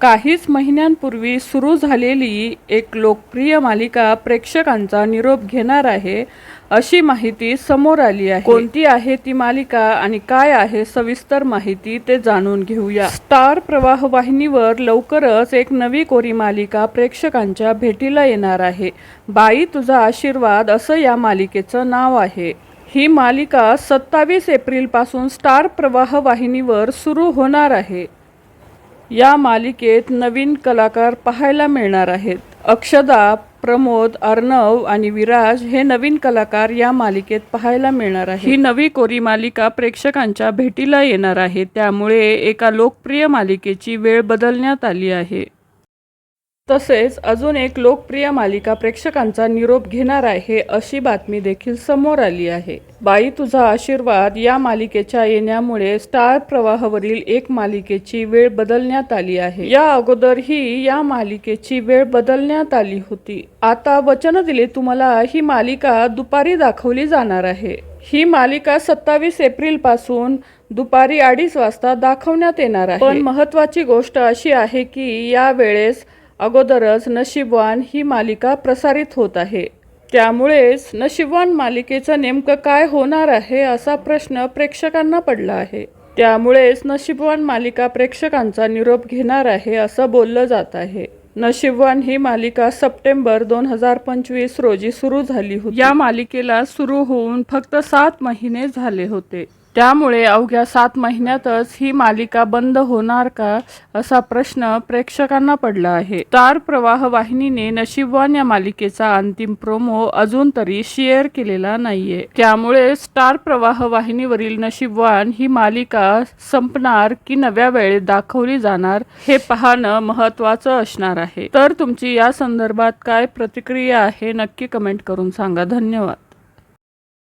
काहीच महिन्यांपूर्वी सुरू झालेली एक लोकप्रिय मालिका प्रेक्षकांचा निरोप घेणार आहे अशी माहिती समोर आली आहे। कोणती आहे ती मालिका आणि काय आहे सविस्तर माहिती ते जाणून घेऊया। स्टार प्रवाह वाहिनीवर लवकरच एक नवी कोरी मालिका प्रेक्षकांच्या भेटीला येणार आहे। बाई तुझा आशीर्वाद असं या मालिकेचं नाव आहे। ही मालिका 27 एप्रिल पासून स्टार प्रवाह वाहिनीवर सुरू होणार आहे। या मालिकेत नवीन कलाकार पाहायला मिळणार आहेत। अक्षदा, प्रमोद, अर्णव आणि विराज हे नवीन कलाकार या मालिकेत पाहायला मिळणार आहेत। ही नवी कोरी मालिका प्रेक्षकांच्या भेटीला येणार आहे, त्यामुळे एका लोकप्रिय मालिकेची वेळ बदलण्यात आली आहे। तसेच अजून एक लोकप्रिय मालिका प्रेक्षकांचा निरोप घेणार आहे अशी बातमी देखील समोर आली आहे। बाई तुझा आशीर्वाद या मालिकेच्या येण्यामुळे स्टार प्रवाहावरील एक मालिकेची वेळ बदलण्यात आली आहे। या अगोदरही या मालिकेची वेळ बदलण्यात आली होती। आता वचन दिले तुम्हाला ही मालिका दुपारी दाखवली जाणार आहे। ही मालिका 27 एप्रिल पासून दुपारी 2:30 वाजता दाखवण्यात येणार आहे। पण महत्त्वाची गोष्ट अशी आहे की या वेळेस अगोदरच नशीबवान ही मालिका प्रसारित होत आहे, त्यामुळेच नशीबवान मालिकेचं नेमकं काय होणार आहे असा प्रश्न प्रेक्षकांना पडला आहे। त्यामुळेच नशीबवान मालिका प्रेक्षकांचा निरोप घेणार आहे असं बोललं जात आहे। नशीबवान ही मालिका सप्टेंबर 2025 रोजी सुरू झाली होती। या मालिकेला सुरू होऊन फक्त 7 महिने झाले होते, त्यामुळे अवघ्या 7 महिन्यातच ही मालिका बंद होणार का असा प्रश्न प्रेक्षकांना पडला आहे। स्टार प्रवाह वाहिनीने नशीबवान या मालिकेचा अंतिम प्रोमो अजून तरी शेअर केलेला नाहीये, त्यामुळे स्टार प्रवाह वाहिनीवरील नशीबवान ही मालिका संपणार की नव्या वेळेत दाखवली जाणार हे पाहणं महत्त्वाचं असणार आहे। तर तुमची या संदर्भात काय प्रतिक्रिया आहे नक्की कमेंट करून सांगा। धन्यवाद।